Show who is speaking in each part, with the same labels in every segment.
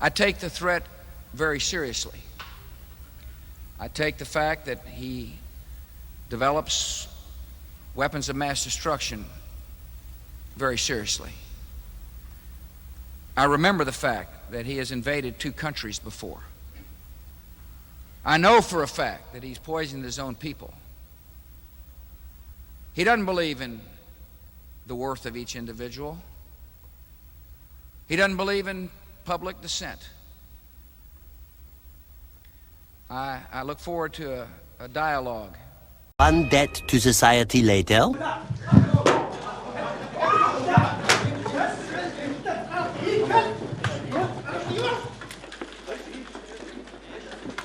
Speaker 1: I take the threat very seriously. I take the fact that he develops weapons of mass destruction very seriously. I remember the fact that he has invaded 2 countries before. I know for a fact that he's poisoned his own people. He doesn't believe in the worth of each individual. He doesn't believe in public dissent. I look forward to a dialogue.
Speaker 2: One debt to society later.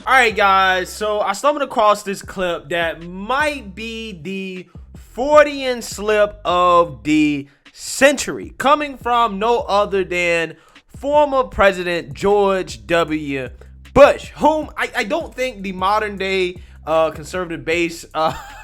Speaker 3: Alright guys, so I stumbled across this clip that might be the Freudian slip of the century, coming from no other than former President George W. Bush, whom I don't think the modern day conservative base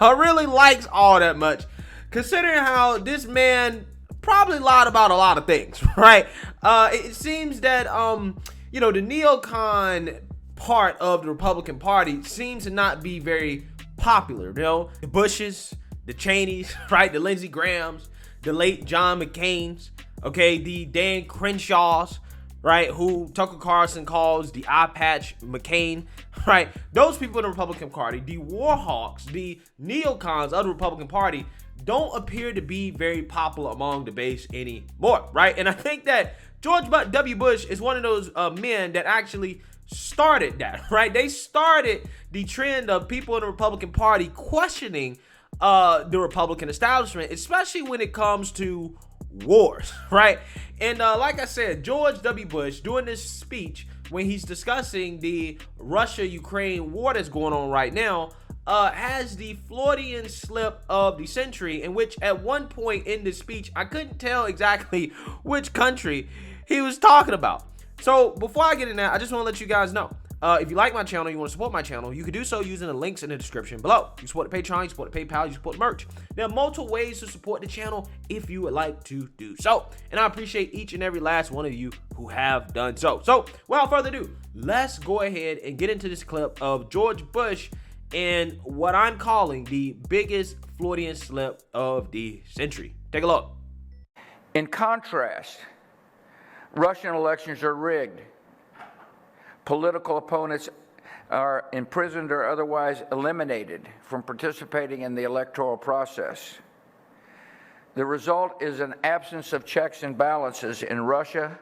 Speaker 3: really likes all that much, considering how this man probably lied about a lot of things, right? It seems that the neocon part of the Republican Party seems to not be very popular. The Bushes, the Cheneys, right? The Lindsey Grahams, the late John McCain's, okay, the Dan Crenshaws, right, who Tucker Carlson calls the eye patch McCain, right? Those people in the Republican Party, the war hawks, the neocons of the Republican Party, don't appear to be very popular among the base anymore, right? And I think that George W. Bush is one of those men that actually started that, right? They started the trend of people in the Republican Party questioning the Republican establishment, especially when it comes to wars, right? And like I said, George W. Bush, during this speech, when he's discussing the Russia-Ukraine war that's going on right now, has the Freudian slip of the century, in which at one point in this speech, I couldn't tell exactly which country he was talking about. So before I get in there, I just want to let you guys know, if you like my channel, you want to support my channel, you can do so using the links in the description below. You support the Patreon, you support the PayPal, you support the merch. There are multiple ways to support the channel if you would like to do so. And I appreciate each and every last one of you who have done so. So without further ado, let's go ahead and get into this clip of George Bush and what I'm calling the biggest Freudian slip of the century. Take a look.
Speaker 1: In contrast, Russian elections are rigged. Political opponents are imprisoned or otherwise eliminated from participating in the electoral process. The result is an absence of checks and balances in Russia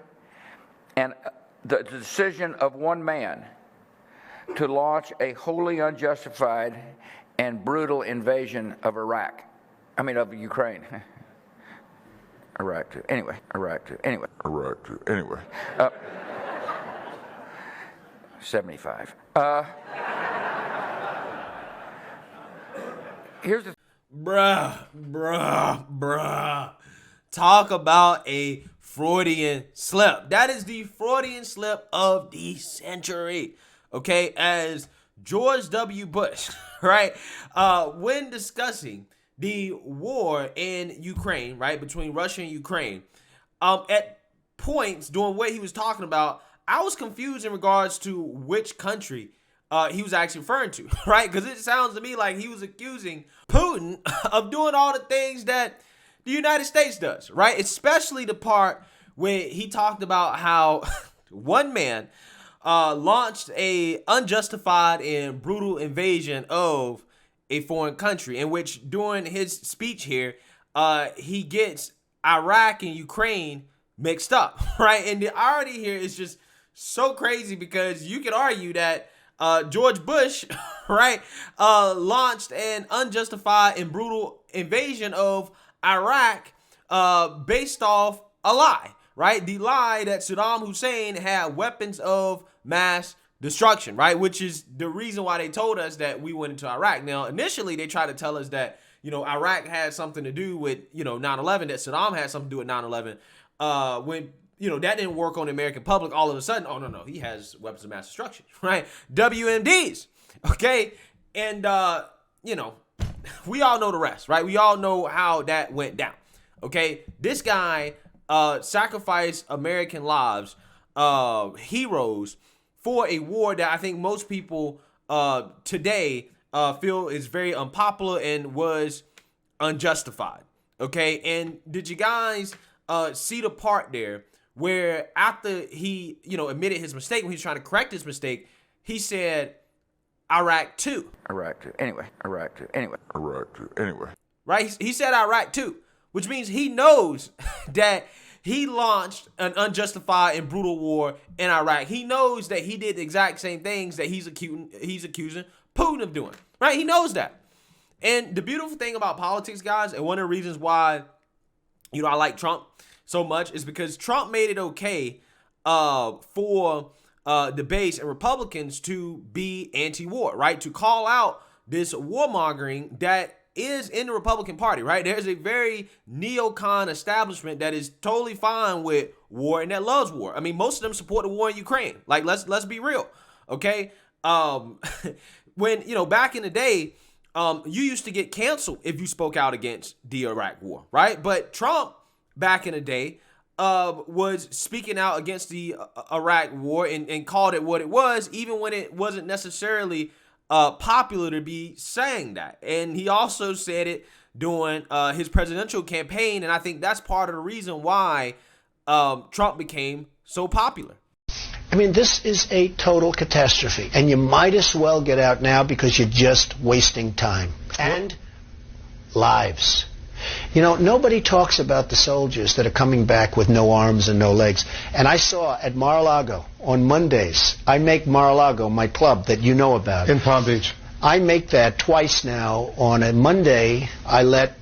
Speaker 1: and the decision of one man to launch a wholly unjustified and brutal invasion of of Ukraine. Iraq too. Anyway. 75. Here's the
Speaker 3: Bruh. Talk about a Freudian slip. That is the Freudian slip of the century. Okay, as George W. Bush, right, when discussing the war in Ukraine, right, between Russia and Ukraine, at points during what he was talking about, I was confused in regards to which country he was actually referring to, right? Because it sounds to me like he was accusing Putin of doing all the things that the United States does, right? Especially the part where he talked about how one man launched a unjustified and brutal invasion of a foreign country, in which during his speech here, he gets Iraq and Ukraine mixed up, right? And the irony here is just so crazy, because you could argue that George Bush, right, launched an unjustified and brutal invasion of Iraq based off a lie, right? The lie that Saddam Hussein had weapons of mass destruction, right? Which is the reason why they told us that we went into Iraq. Now, initially, they tried to tell us that, Iraq had something to do with, 9/11, that Saddam had something to do with 9/11. When that didn't work on the American public, all of a sudden, oh, no, he has weapons of mass destruction, right? WMDs, okay? And, we all know the rest, right? We all know how that went down, okay? This guy sacrificed American lives heroes for a war that I think most people today feel is very unpopular and was unjustified. Okay, and did you guys see the part there where after he, admitted his mistake, when he was trying to correct his mistake, he said, Iraq too.
Speaker 1: Iraq too. Anyway.
Speaker 3: Right? He said Iraq too, which means he knows that he launched an unjustified and brutal war in Iraq. He knows that he did the exact same things that he's accusing Putin of doing. Right? He knows that. And the beautiful thing about politics, guys, and one of the reasons why, I like Trump so much is because Trump made it okay for the base and Republicans to be anti-war, right? To call out this warmongering that is in the Republican Party, right? There's a very neocon establishment that is totally fine with war and that loves war. I mean, most of them support the war in Ukraine. Like, let's be real, okay? When, back in the day, you used to get canceled if you spoke out against the Iraq war, right? But Trump, back in the day, was speaking out against the Iraq war and called it what it was, even when it wasn't necessarily popular to be saying that. And he also said it during his presidential campaign, and I think that's part of the reason why Trump became so popular.
Speaker 4: I mean, this is a total catastrophe, and you might as well get out now because you're just wasting time and lives. Nobody talks about the soldiers that are coming back with no arms and no legs. And I saw at Mar-a-Lago on Mondays, I make Mar-a-Lago my club that you know about.
Speaker 5: In Palm Beach.
Speaker 4: I make that twice now. On a Monday, I let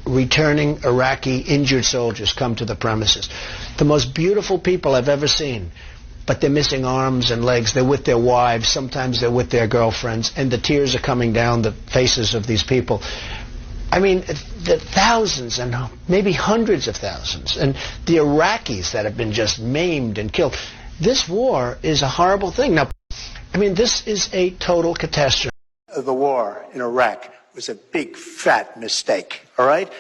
Speaker 4: returning Iraqi injured soldiers come to the premises. The most beautiful people I've ever seen. But they're missing arms and legs. They're with their wives. Sometimes they're with their girlfriends. And the tears are coming down the faces of these people. I mean, the thousands and maybe hundreds of thousands. And the Iraqis that have been just maimed and killed. This war is a horrible thing. Now, I mean, this is a total catastrophe.
Speaker 6: The war in Iraq was a big, fat mistake, all right?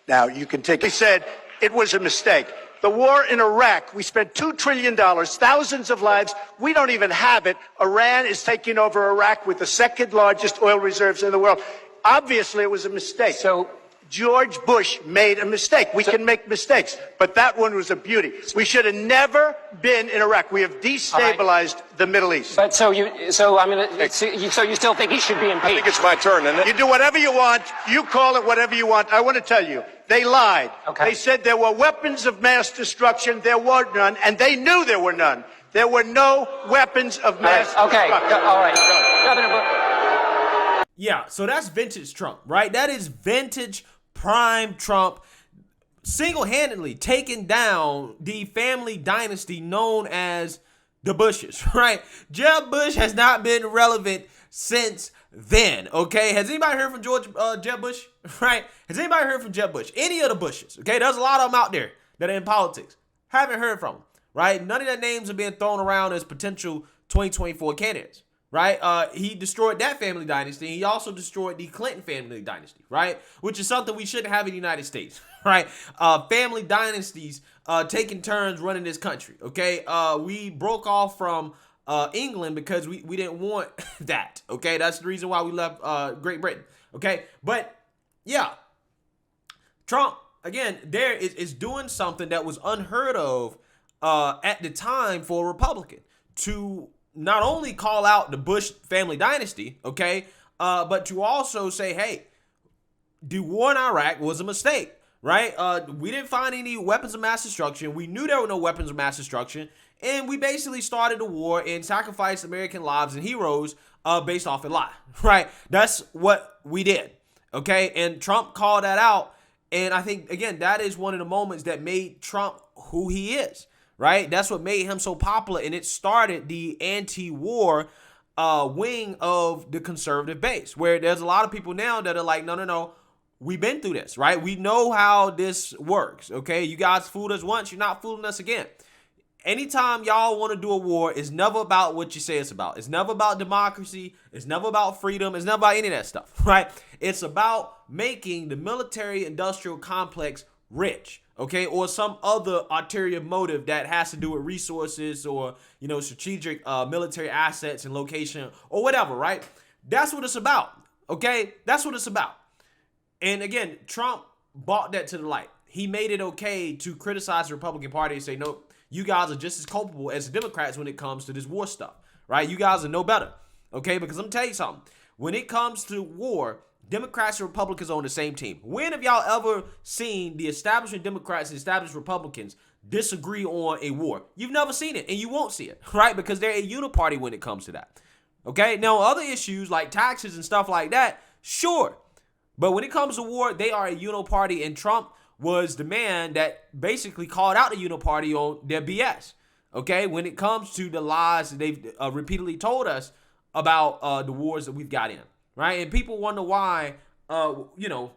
Speaker 6: Now, you can take... He said it was a mistake. The war in Iraq, we spent $2 trillion, thousands of lives. We don't even have it. Iran is taking over Iraq with the second largest oil reserves in the world. Obviously, it was a mistake. So George Bush made a mistake. We can make mistakes, but that one was a beauty. We should have never been in Iraq. We have destabilized the Middle East.
Speaker 7: But so you still think he should be impeached?
Speaker 6: I think it's my turn, isn't it? You do whatever you want. You call it whatever you want. I want to tell you, they lied.
Speaker 7: Okay.
Speaker 6: They said there were weapons of mass destruction. There were none, and they knew there were none. There were no weapons of mass destruction.
Speaker 7: All right. Governor.
Speaker 3: Yeah, so that's vintage Trump, right? That is vintage prime Trump, single-handedly taking down the family dynasty known as the Bushes, right? Jeb Bush has not been relevant since then, okay? Has anybody heard from Jeb Bush, right? Has anybody heard from Jeb Bush? Any of the Bushes, okay? There's a lot of them out there that are in politics. Haven't heard from them, right? None of their names are being thrown around as potential 2024 candidates. Right? He destroyed that family dynasty. He also destroyed the Clinton family dynasty, right? Which is something we shouldn't have in the United States, right? Family dynasties taking turns running this country, okay? We broke off from England because we didn't want that, okay? That's the reason why we left Great Britain, okay? But, yeah, Trump, again, there is doing something that was unheard of at the time for a Republican to not only call out the Bush family dynasty, okay, but to also say, hey, the war in Iraq was a mistake, right? We didn't find any weapons of mass destruction. We knew there were no weapons of mass destruction. And we basically started a war and sacrificed American lives and heroes based off a lie, right? That's what we did, okay? And Trump called that out. And I think, again, that is one of the moments that made Trump who he is. Right? That's what made him so popular, and it started the anti-war wing of the conservative base, where there's a lot of people now that are like, no, we've been through this, right? We know how this works, okay? You guys fooled us once, you're not fooling us again. Anytime y'all want to do a war, it's never about what you say it's about. It's never about democracy. It's never about freedom. It's never about any of that stuff, right? It's about making the military-industrial complex rich, okay, or some other ulterior motive that has to do with resources or, you know, strategic military assets and location or whatever, right? That's what it's about, okay? That's what it's about. And again, Trump brought that to the light. He made it okay to criticize the Republican Party and say, no, you guys are just as culpable as the Democrats when it comes to this war stuff, right? You guys are no better, okay? Because let me tell you something. When it comes to war, Democrats and Republicans are on the same team. When have y'all ever seen the establishment Democrats and established Republicans disagree on a war? You've never seen it, and you won't see it, right? Because they're a uniparty when it comes to that, okay? Now, other issues like taxes and stuff like that, sure. But when it comes to war, they are a uniparty, and Trump was the man that basically called out the uniparty on their BS, okay? When it comes to the lies that they've repeatedly told us about the wars that we've got in, right? And people wonder why, you know,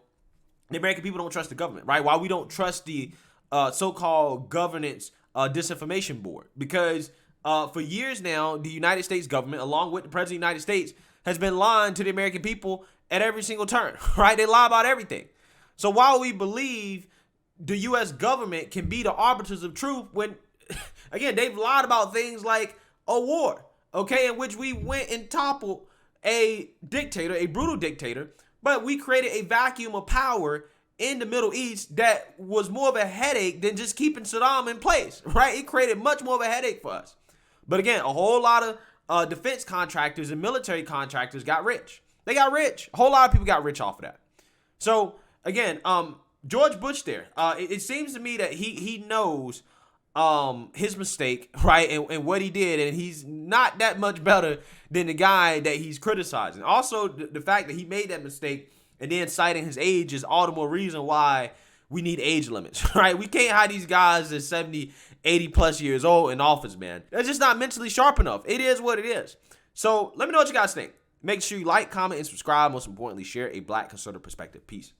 Speaker 3: the American people don't trust the government, right? Why we don't trust the so-called governance disinformation board. Because for years now, the United States government, along with the President of the United States, has been lying to the American people at every single turn, right? They lie about everything. So while we believe the U.S. government can be the arbiters of truth, when, again, they've lied about things like a war, okay, in which we went and toppled a dictator, a brutal dictator, but we created a vacuum of power in the Middle East that was more of a headache than just keeping Saddam in place, right? It created much more of a headache for us. But again, a whole lot of defense contractors and military contractors got rich. They got rich. A whole lot of people got rich off of that. So again, George Bush there, it seems to me that he knows his mistake, right, and what he did, and he's not that much better than the guy that he's criticizing. Also, the fact that he made that mistake and then citing his age is all the more reason why we need age limits, right? We can't have these guys that's 70, 80 plus years old in office, man. They're just not mentally sharp enough. It is what it is. So let me know what you guys think. Make sure you like, comment, and subscribe. Most importantly, share a Black conservative perspective. Peace.